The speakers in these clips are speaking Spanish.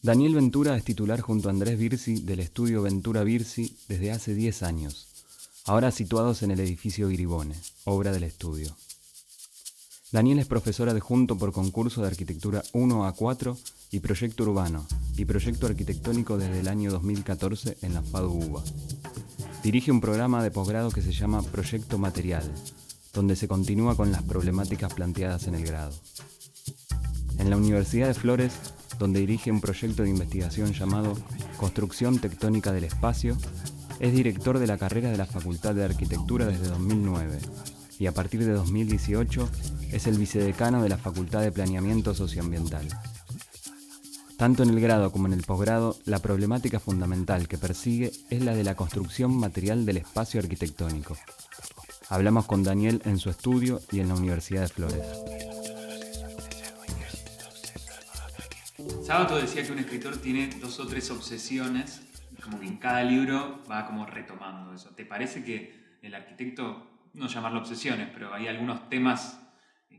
Daniel Ventura es titular junto a Andrés Birsi del estudio Ventura Birsi desde hace 10 años, ahora situados en el edificio Gribone, obra del estudio. Daniel es profesor adjunto por concurso de arquitectura 1 a 4 y proyecto urbano y proyecto arquitectónico desde el año 2014 en la FADU UBA. Dirige un programa de posgrado que se llama Proyecto Material, donde se continúa con las problemáticas planteadas en el grado. En la Universidad de Flores, donde dirige un proyecto de investigación llamado Construcción Tectónica del Espacio, es director de la carrera de la Facultad de Arquitectura desde 2009 y a partir de 2018 es el vicedecano de la Facultad de Planeamiento Socioambiental. Tanto en el grado como en el posgrado, la problemática fundamental que persigue es la de la construcción material del espacio arquitectónico. Hablamos con Daniel en su estudio y en la Universidad de Flores. Sábato decía que un escritor tiene 2 o 3 obsesiones, como que en cada libro va como retomando eso. ¿Te parece que el arquitecto, no llamarlo obsesiones, pero hay algunos temas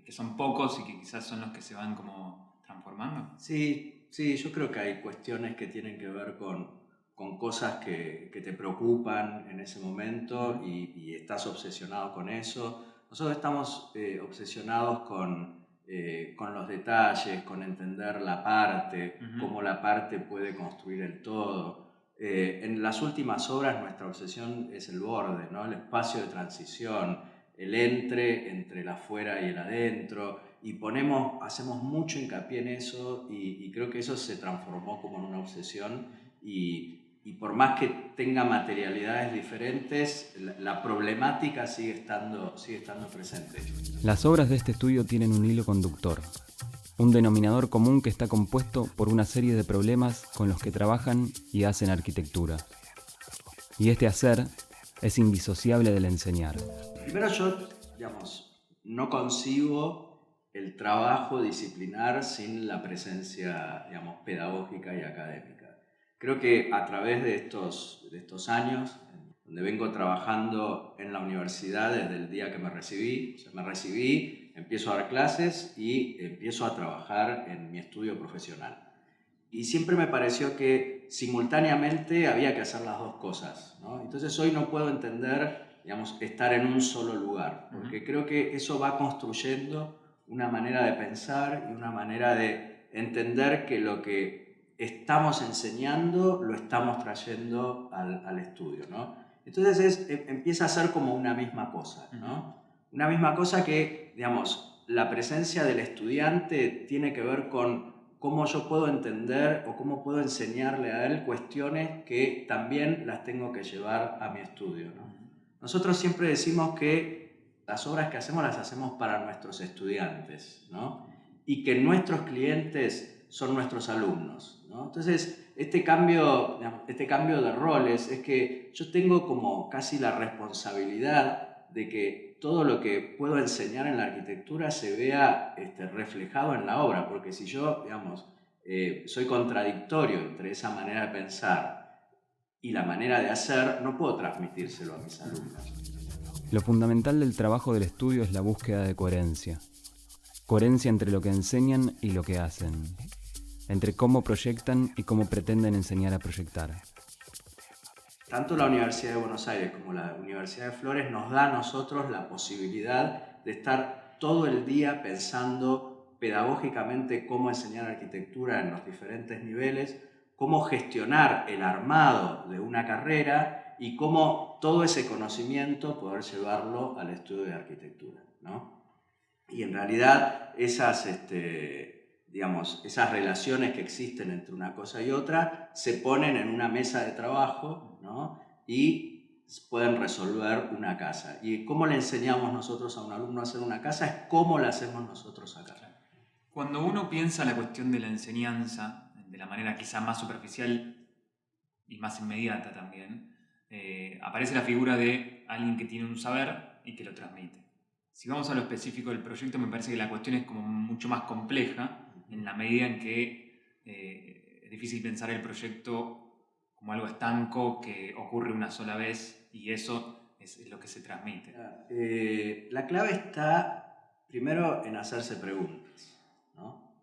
que son pocos y que quizás son los que se van como transformando? Sí, yo creo que hay cuestiones que tienen que ver con cosas que te preocupan en ese momento y estás obsesionado con eso. Nosotros estamos obsesionados con los detalles, con entender la parte, cómo la parte puede construir el todo. En las últimas obras nuestra obsesión es el borde, ¿no? El espacio de transición, el entre el afuera y el adentro, y hacemos mucho hincapié en eso y creo que eso se transformó como en una obsesión y por más que tenga materialidades diferentes, la problemática sigue estando presente. Las obras de este estudio tienen un hilo conductor, un denominador común que está compuesto por una serie de problemas con los que trabajan y hacen arquitectura. Y este hacer es indisociable del enseñar. Primero yo, no concibo el trabajo disciplinar sin la presencia, pedagógica y académica. Creo que a través de estos años, donde vengo trabajando en la universidad desde el día que me recibí, empiezo a dar clases y empiezo a trabajar en mi estudio profesional. Y siempre me pareció que simultáneamente había que hacer las dos cosas, ¿no? Entonces hoy no puedo entender, estar en un solo lugar, porque creo que eso va construyendo una manera de pensar y una manera de entender que lo que estamos enseñando lo estamos trayendo al estudio, ¿no? Entonces empieza a ser como una misma cosa, ¿no? Una misma cosa que, la presencia del estudiante tiene que ver con cómo yo puedo entender o cómo puedo enseñarle a él cuestiones que también las tengo que llevar a mi estudio, ¿no? Nosotros siempre decimos que las obras que hacemos las hacemos para nuestros estudiantes, ¿no? Y que nuestros clientes son nuestros alumnos, ¿no? Entonces, este cambio de roles es que yo tengo como casi la responsabilidad de que todo lo que puedo enseñar en la arquitectura se vea reflejado en la obra, porque si yo, soy contradictorio entre esa manera de pensar y la manera de hacer, no puedo transmitírselo a mis alumnos. Lo fundamental del trabajo del estudio es la búsqueda de coherencia. Coherencia entre lo que enseñan y lo que hacen, entre cómo proyectan y cómo pretenden enseñar a proyectar. Tanto la Universidad de Buenos Aires como la Universidad de Flores nos da a nosotros la posibilidad de estar todo el día pensando pedagógicamente cómo enseñar arquitectura en los diferentes niveles, cómo gestionar el armado de una carrera y cómo todo ese conocimiento poder llevarlo al estudio de arquitectura, ¿no? Y en realidad esas relaciones que existen entre una cosa y otra se ponen en una mesa de trabajo, ¿no? Y pueden resolver una casa. ¿Y cómo le enseñamos nosotros a un alumno a hacer una casa? Es cómo la hacemos nosotros acá. Cuando uno piensa la cuestión de la enseñanza, de la manera quizá más superficial y más inmediata también, aparece la figura de alguien que tiene un saber y que lo transmite. Si vamos a lo específico del proyecto, me parece que la cuestión es como mucho más compleja, en la medida en que es difícil pensar el proyecto como algo estanco que ocurre una sola vez y eso es lo que se transmite. La clave está primero en hacerse preguntas, ¿no?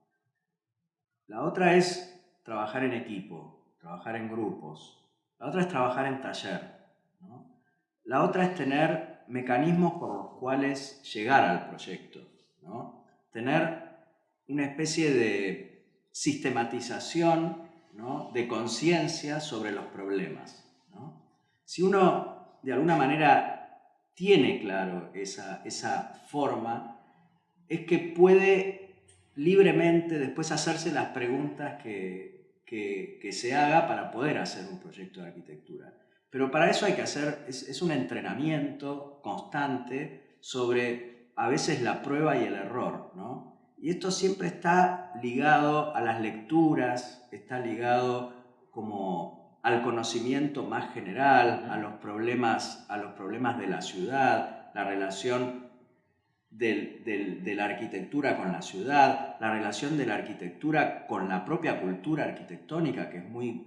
La otra es trabajar en equipo, trabajar en grupos. La otra es trabajar en taller, ¿no? La otra es tener mecanismos por los cuales llegar al proyecto, ¿no? Tener una especie de sistematización, ¿no?, de conciencia sobre los problemas, ¿no? Si uno de alguna manera tiene claro esa forma, es que puede libremente después hacerse las preguntas que se haga para poder hacer un proyecto de arquitectura. Pero para eso hay que hacer, es un entrenamiento constante sobre a veces la prueba y el error, ¿no? Y esto siempre está ligado a las lecturas, está ligado como al conocimiento más general, a los problemas de la ciudad, la relación de la arquitectura con la ciudad, la relación de la arquitectura con la propia cultura arquitectónica, que es muy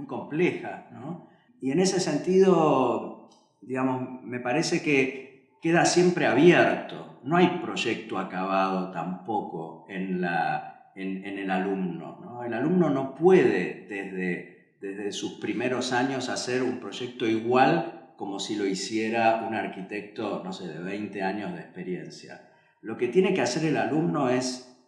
compleja, ¿no? Y en ese sentido, digamos, me parece que queda siempre abierto. No hay proyecto acabado tampoco en el alumno, ¿no? El alumno no puede desde sus primeros años hacer un proyecto igual como si lo hiciera un arquitecto, no sé, de 20 años de experiencia. Lo que tiene que hacer el alumno es,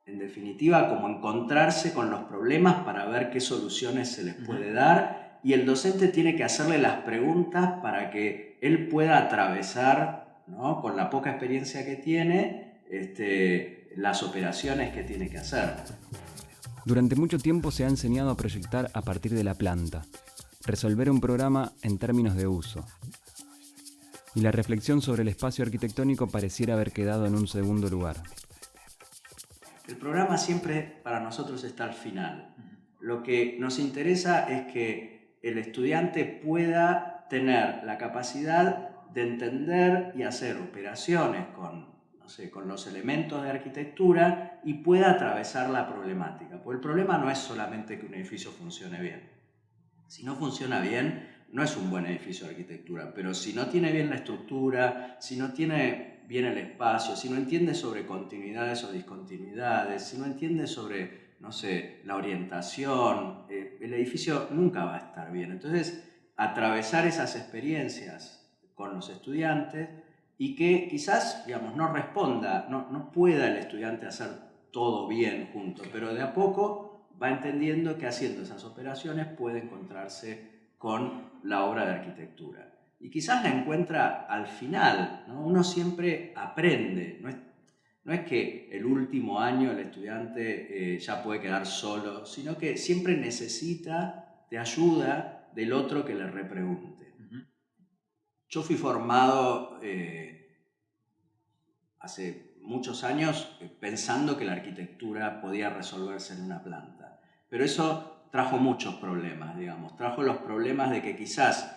en definitiva, como encontrarse con los problemas para ver qué soluciones se les puede dar, y el docente tiene que hacerle las preguntas para que él pueda atravesar, ¿no?, con la poca experiencia que tiene, las operaciones que tiene que hacer. Durante mucho tiempo se ha enseñado a proyectar a partir de la planta, resolver un programa en términos de uso. Y la reflexión sobre el espacio arquitectónico pareciera haber quedado en un segundo lugar. El programa siempre para nosotros está al final. Lo que nos interesa es que el estudiante pueda tener la capacidad de entender y hacer operaciones con los elementos de arquitectura y pueda atravesar la problemática. Porque el problema no es solamente que un edificio funcione bien. Si no funciona bien, no es un buen edificio de arquitectura, pero si no tiene bien la estructura, si no tiene bien el espacio, si no entiende sobre continuidades o discontinuidades, si no entiende sobre, no sé, la orientación, el edificio nunca va a estar bien. Entonces, atravesar esas experiencias con los estudiantes y que quizás, digamos, no pueda el estudiante hacer todo bien junto, pero de a poco va entendiendo que haciendo esas operaciones puede encontrarse con la obra de arquitectura. Y quizás la encuentra al final, ¿no? Uno siempre aprende, no es que el último año el estudiante ya puede quedar solo, sino que siempre necesita de ayuda del otro que le repregunte. Yo fui formado hace muchos años pensando que la arquitectura podía resolverse en una planta, pero eso trajo muchos problemas, digamos. Trajo los problemas de que quizás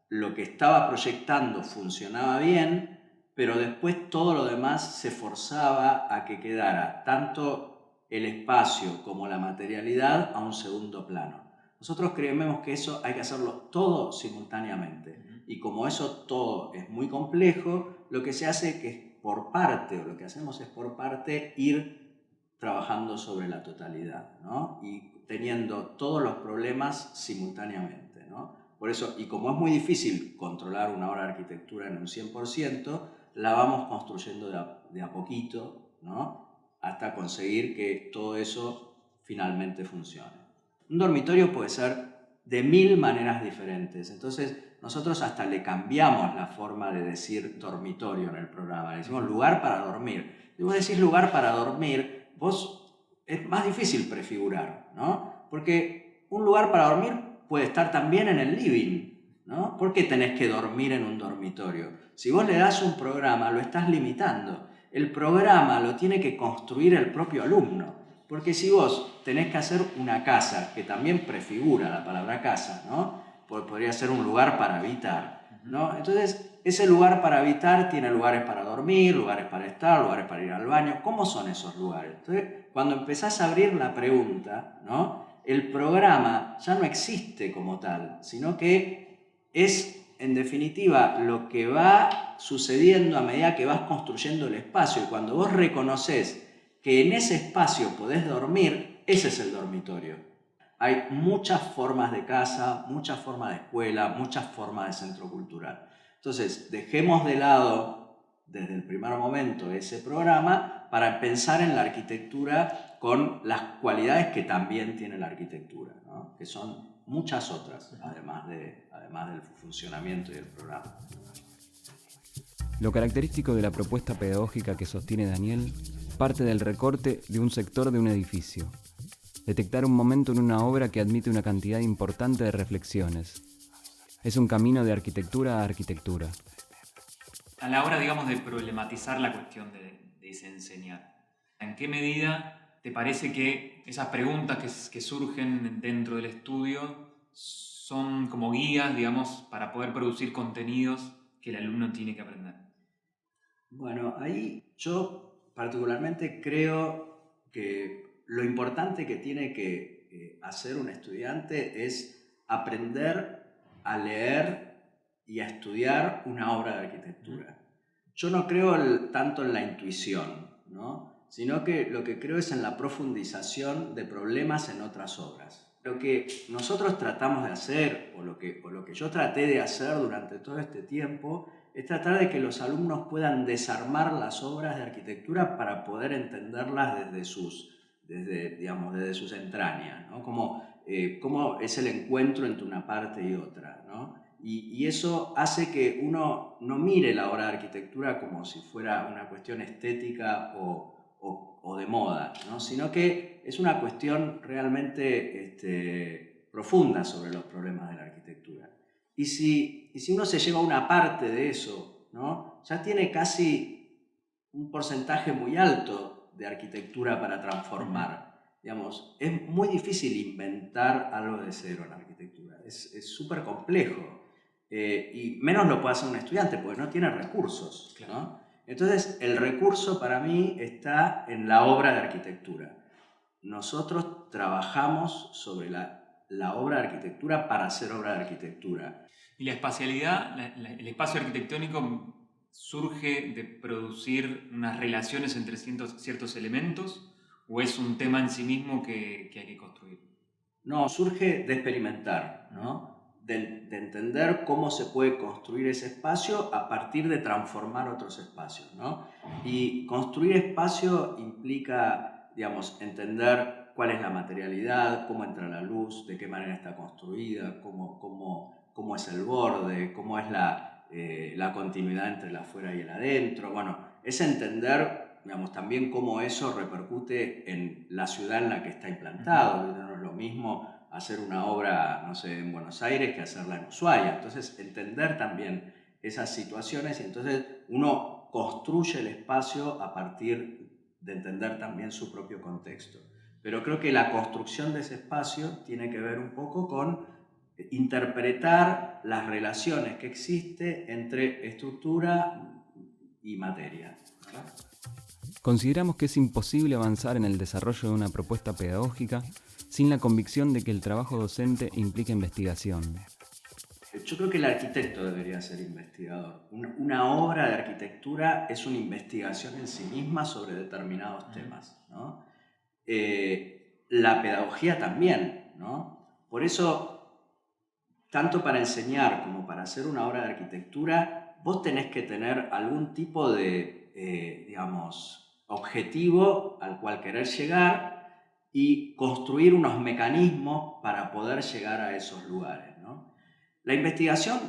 lo que estaba proyectando funcionaba bien, pero después todo lo demás se forzaba a que quedara tanto el espacio como la materialidad a un segundo plano. Nosotros creemos que eso hay que hacerlo todo simultáneamente, y como eso todo es muy complejo, lo que se hace que lo que hacemos es por parte ir trabajando sobre la totalidad, ¿no? Y teniendo todos los problemas simultáneamente, ¿no? Por eso, y como es muy difícil controlar una obra de arquitectura en un 100%, la vamos construyendo de a poquito, ¿no?, hasta conseguir que todo eso finalmente funcione. Un dormitorio puede ser de 1000 maneras diferentes. Entonces, nosotros hasta le cambiamos la forma de decir dormitorio en el programa. Le decimos lugar para dormir. Si vos decís lugar para dormir, es más difícil prefigurar, ¿no? Porque un lugar para dormir puede estar también en el living, ¿no? ¿Por qué tenés que dormir en un dormitorio? Si vos le das un programa, lo estás limitando. El programa lo tiene que construir el propio alumno. Porque si vos tenés que hacer una casa, que también prefigura la palabra casa, ¿no? Podría ser un lugar para habitar, ¿no? Entonces, ese lugar para habitar tiene lugares para dormir, lugares para estar, lugares para ir al baño. ¿Cómo son esos lugares? Entonces, cuando empezás a abrir la pregunta, ¿no?, el programa ya no existe como tal, sino que es, en definitiva, lo que va sucediendo a medida que vas construyendo el espacio. Y cuando vos reconoces que en ese espacio podés dormir, ese es el dormitorio. hay muchas formas de casa, muchas formas de escuela, muchas formas de centro cultural. Entonces, dejemos de lado desde el primer momento ese programa para pensar en la arquitectura con las cualidades que también tiene la arquitectura, ¿no? Que son muchas otras, además del funcionamiento y del programa. Lo característico de la propuesta pedagógica que sostiene Daniel parte del recorte de un sector de un edificio. Detectar un momento en una obra que admite una cantidad importante de reflexiones. Es un camino de arquitectura a arquitectura. A la hora, digamos, de problematizar la cuestión de ese enseñar, ¿en qué medida te parece que esas preguntas que surgen dentro del estudio son como guías, digamos, para poder producir contenidos que el alumno tiene que aprender? Bueno, ahí yo particularmente creo que lo importante que tiene que hacer un estudiante es aprender a leer y a estudiar una obra de arquitectura. Yo no creo tanto en la intuición, ¿no? Sino que lo que creo es en la profundización de problemas en otras obras. Lo que nosotros tratamos de hacer, o lo que yo traté de hacer durante todo este tiempo, es tratar de que los alumnos puedan desarmar las obras de arquitectura para poder entenderlas desde sus entrañas, ¿no? Cómo es el encuentro entre una parte y otra, ¿no? Y eso hace que uno no mire la obra de arquitectura como si fuera una cuestión estética o de moda, ¿no? Sino que es una cuestión realmente profunda sobre los problemas de la arquitectura. Y si uno se lleva una parte de eso, ¿no? Ya tiene casi un porcentaje muy alto de arquitectura para transformar. Digamos, es muy difícil inventar algo de cero en la arquitectura. Es súper complejo. Y menos lo puede hacer un estudiante porque no tiene recursos, ¿no? Entonces, el recurso para mí está en la obra de arquitectura. Nosotros trabajamos sobre la obra de arquitectura para hacer obra de arquitectura. ¿Y la espacialidad, el espacio arquitectónico surge de producir unas relaciones entre ciertos elementos o es un tema en sí mismo que hay que construir? No, surge de experimentar, ¿no? De entender cómo se puede construir ese espacio a partir de transformar otros espacios, ¿no? Y construir espacio implica, digamos, entender cuál es la materialidad, cómo entra la luz, de qué manera está construida, cómo es el borde, cómo es la continuidad entre el afuera y el adentro. Bueno, es entender, digamos, también cómo eso repercute en la ciudad en la que está implantado. No es lo mismo hacer una obra, no sé, en Buenos Aires que hacerla en Ushuaia. Entonces, entender también esas situaciones y entonces uno construye el espacio a partir de entender también su propio contexto. Pero creo que la construcción de ese espacio tiene que ver un poco con interpretar las relaciones que existen entre estructura y materia. Consideramos que es imposible avanzar en el desarrollo de una propuesta pedagógica sin la convicción de que el trabajo docente implica investigación. Yo creo que el arquitecto debería ser investigador. Una obra de arquitectura es una investigación en sí misma sobre determinados temas, ¿no? La pedagogía también, ¿no? Por eso, tanto para enseñar como para hacer una obra de arquitectura, vos tenés que tener algún tipo de, objetivo al cual querer llegar y construir unos mecanismos para poder llegar a esos lugares, ¿no? La investigación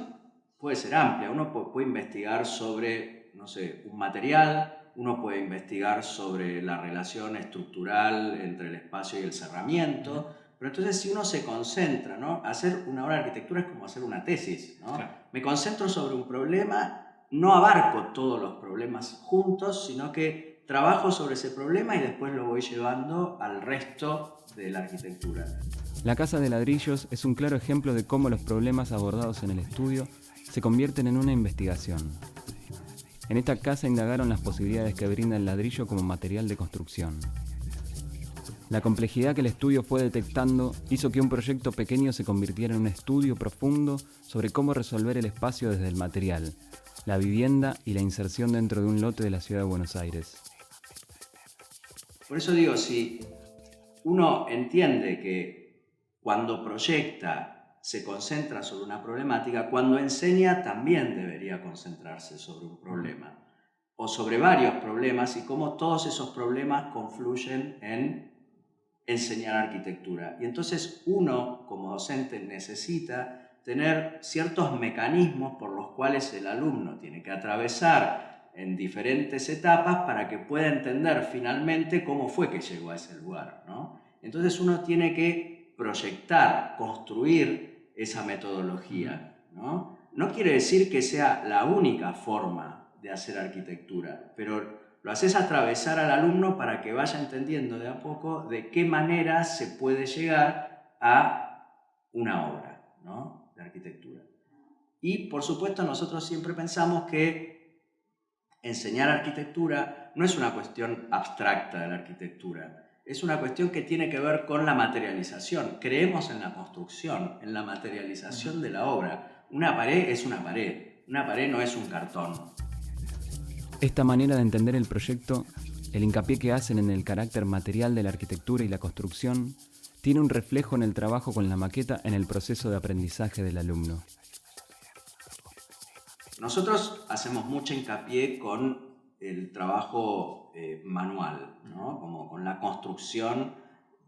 puede ser amplia. Uno puede investigar sobre, no sé, un material, uno puede investigar sobre la relación estructural entre el espacio y el cerramiento, pero entonces si uno se concentra, ¿no? Hacer una obra de arquitectura es como hacer una tesis, ¿no? Claro. Me concentro sobre un problema, no abarco todos los problemas juntos, sino que trabajo sobre ese problema y después lo voy llevando al resto de la arquitectura. La Casa de Ladrillos es un claro ejemplo de cómo los problemas abordados en el estudio se convierten en una investigación. En esta casa indagaron las posibilidades que brinda el ladrillo como material de construcción. La complejidad que el estudio fue detectando hizo que un proyecto pequeño se convirtiera en un estudio profundo sobre cómo resolver el espacio desde el material, la vivienda y la inserción dentro de un lote de la ciudad de Buenos Aires. Por eso digo, si uno entiende que cuando proyecta se concentra sobre una problemática, cuando enseña también debería concentrarse sobre un problema o sobre varios problemas y cómo todos esos problemas confluyen en enseñar arquitectura. Y entonces uno, como docente, necesita tener ciertos mecanismos por los cuales el alumno tiene que atravesar en diferentes etapas para que pueda entender finalmente cómo fue que llegó a ese lugar, ¿no? Entonces uno tiene que proyectar, construir esa metodología, ¿no? No quiere decir que sea la única forma de hacer arquitectura, pero lo haces atravesar al alumno para que vaya entendiendo de a poco de qué manera se puede llegar a una obra, ¿no?, de arquitectura. Y por supuesto nosotros siempre pensamos que enseñar arquitectura no es una cuestión abstracta de la arquitectura, es una cuestión que tiene que ver con la materialización. Creemos en la construcción, en la materialización de la obra. Una pared es una pared no es un cartón. Esta manera de entender el proyecto, el hincapié que hacen en el carácter material de la arquitectura y la construcción, tiene un reflejo en el trabajo con la maqueta en el proceso de aprendizaje del alumno. Nosotros hacemos mucho hincapié con el trabajo manual, ¿no? Como con la construcción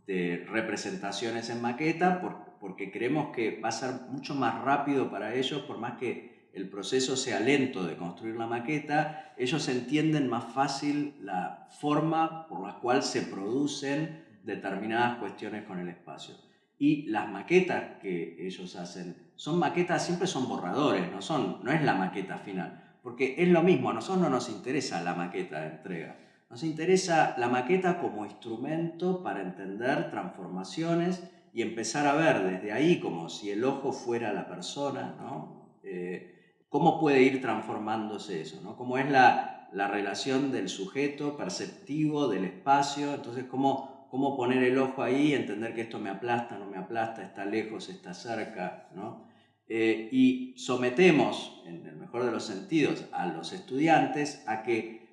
de representaciones en maqueta, porque creemos que va a ser mucho más rápido para ellos, por más que el proceso sea lento de construir la maqueta, ellos entienden más fácil la forma por la cual se producen determinadas cuestiones con el espacio. Y las maquetas que ellos hacen son maquetas, siempre son borradores, no es la maqueta final, porque es lo mismo, a nosotros no nos interesa la maqueta de entrega, nos interesa la maqueta como instrumento para entender transformaciones y empezar a ver desde ahí, como si el ojo fuera la persona, ¿no? Cómo puede ir transformándose eso, ¿no? Cómo es la relación del sujeto perceptivo, del espacio, entonces cómo poner el ojo ahí, entender que esto me aplasta, no me aplasta, está lejos, está cerca, ¿no? Y sometemos, en el mejor de los sentidos, a los estudiantes a que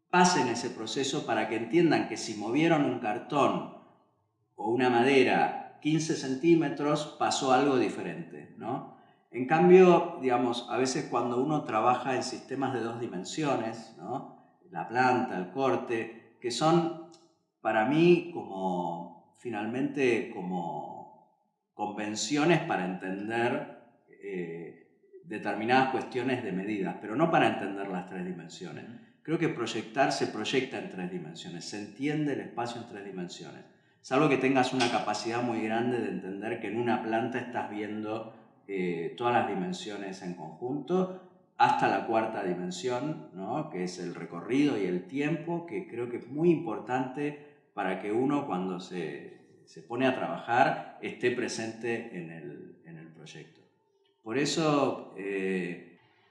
pasen ese proceso para que entiendan que si movieron un cartón o una madera 15 centímetros, pasó algo diferente, ¿no? En cambio, digamos, a veces cuando uno trabaja en sistemas de 2 dimensiones, ¿no?, la planta, el corte, que son para mí como finalmente como convenciones para entender determinadas cuestiones de medidas, pero no para entender las 3 dimensiones. Creo que proyectar se proyecta en 3 dimensiones, se entiende el espacio en 3 dimensiones. Salvo que tengas una capacidad muy grande de entender que en una planta estás viendo todas las dimensiones en conjunto, hasta la 4ª dimensión, ¿no?, que es el recorrido y el tiempo, que creo que es muy importante para que uno cuando se pone a trabajar esté presente en el proyecto. Por eso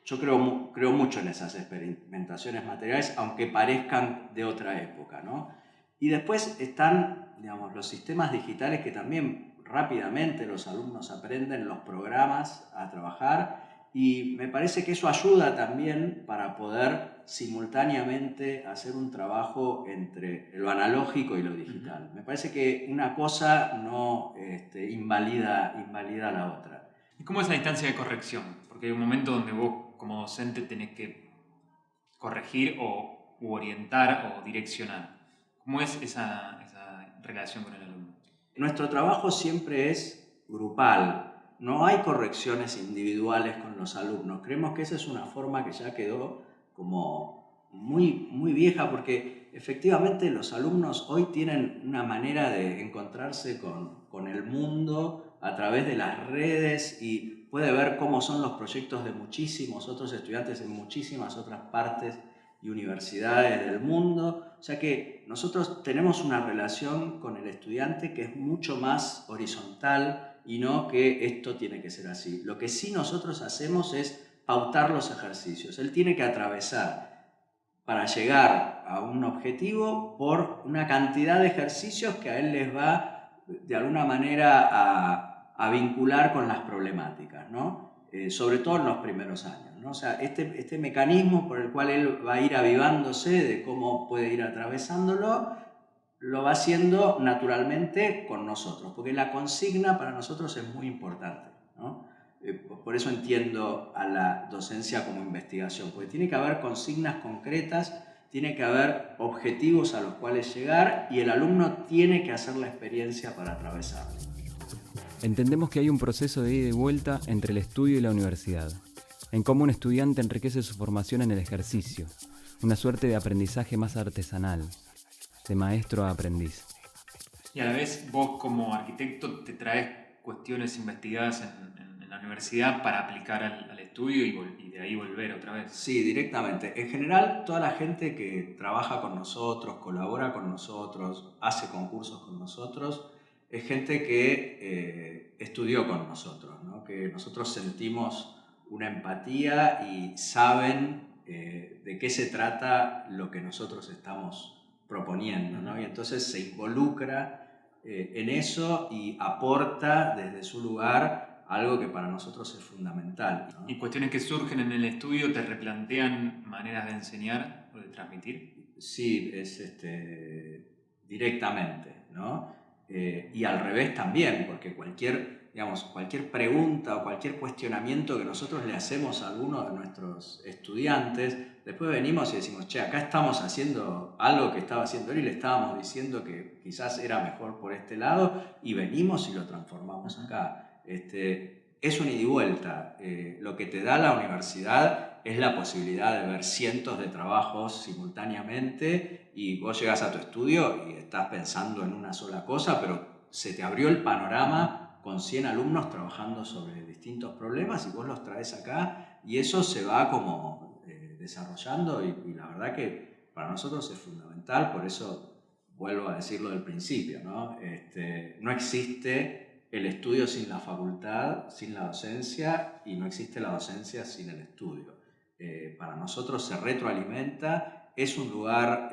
yo creo mucho en esas experimentaciones materiales, aunque parezcan de otra época, ¿no? Y después están, digamos, los sistemas digitales que también rápidamente los alumnos aprenden los programas a trabajar, y me parece que eso ayuda también para poder simultáneamente hacer un trabajo entre lo analógico y lo digital. Me parece que una cosa no invalida la otra. ¿Y cómo es la instancia de corrección? Porque hay un momento donde vos como docente tenés que corregir u orientar o direccionar. ¿Cómo es esa relación con el alumno? Nuestro trabajo siempre es grupal. No hay correcciones individuales con los alumnos. Creemos que esa es una forma que ya quedó como muy, muy vieja, porque efectivamente los alumnos hoy tienen una manera de encontrarse con el mundo a través de las redes y puede ver cómo son los proyectos de muchísimos otros estudiantes en muchísimas otras partes y universidades del mundo. O sea que nosotros tenemos una relación con el estudiante que es mucho más horizontal y no que esto tiene que ser así. Lo que sí nosotros hacemos es pautar los ejercicios. Él tiene que atravesar para llegar a un objetivo por una cantidad de ejercicios que a él les va de alguna manera a vincular con las problemáticas, ¿no? Sobre todo en los primeros años, ¿no? O sea, este mecanismo por el cual él va a ir avivándose de cómo puede ir atravesándolo, lo va haciendo naturalmente con nosotros, porque la consigna para nosotros es muy importante, ¿no? Por eso entiendo a la docencia como investigación, porque tiene que haber consignas concretas, tiene que haber objetivos a los cuales llegar y el alumno tiene que hacer la experiencia para atravesarlo. Entendemos que hay un proceso de ida y vuelta entre el estudio y la universidad, en cómo un estudiante enriquece su formación en el ejercicio, una suerte de aprendizaje más artesanal, de maestro a aprendiz. Y a la vez vos como arquitecto te traes cuestiones investigadas en la universidad para aplicar al estudio y de ahí volver otra vez. Sí, directamente. En general, toda la gente que trabaja con nosotros, colabora con nosotros, hace concursos con nosotros, es gente que estudió con nosotros, ¿no? Que nosotros sentimos una empatía y saben de qué se trata lo que nosotros estamos proponiendo, ¿no? Y entonces se involucra en eso y aporta desde su lugar algo que para nosotros es fundamental, ¿no? ¿Y cuestiones que surgen en el estudio te replantean maneras de enseñar o de transmitir? Sí, es directamente, ¿no? Y al revés también, porque cualquier pregunta o cualquier cuestionamiento que nosotros le hacemos a alguno de nuestros estudiantes, después venimos y decimos, che, acá estamos haciendo algo que estaba haciendo él y le estábamos diciendo que quizás era mejor por este lado y venimos y lo transformamos acá. Es un ida y vuelta. Lo que te da la universidad es la posibilidad de ver cientos de trabajos simultáneamente y vos llegás a tu estudio y estás pensando en una sola cosa, pero se te abrió el panorama con 100 alumnos trabajando sobre distintos problemas y vos los traes acá y eso se va como desarrollando y la verdad que para nosotros es fundamental, por eso vuelvo a decirlo del principio, ¿no? No existe el estudio sin la facultad, sin la docencia, y no existe la docencia sin el estudio. Para nosotros se retroalimenta, es un lugar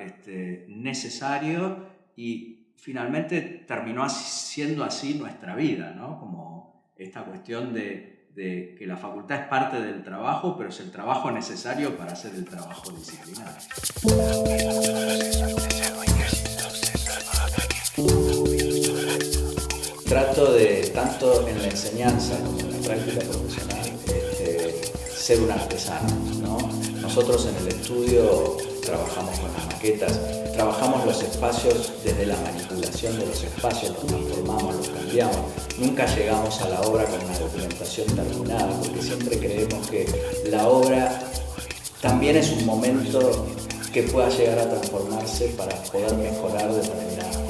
necesario y finalmente terminó siendo así nuestra vida, ¿no? Como esta cuestión de que la facultad es parte del trabajo, pero es el trabajo necesario para hacer el trabajo disciplinario. Trato de, tanto en la enseñanza como en la práctica profesional, ser un artesano, ¿no? Nosotros en el estudio trabajamos con las maquetas, trabajamos los espacios desde la manipulación de los espacios, los transformamos, los cambiamos. Nunca llegamos a la obra con una documentación terminada, porque siempre creemos que la obra también es un momento que pueda llegar a transformarse para poder mejorar de manera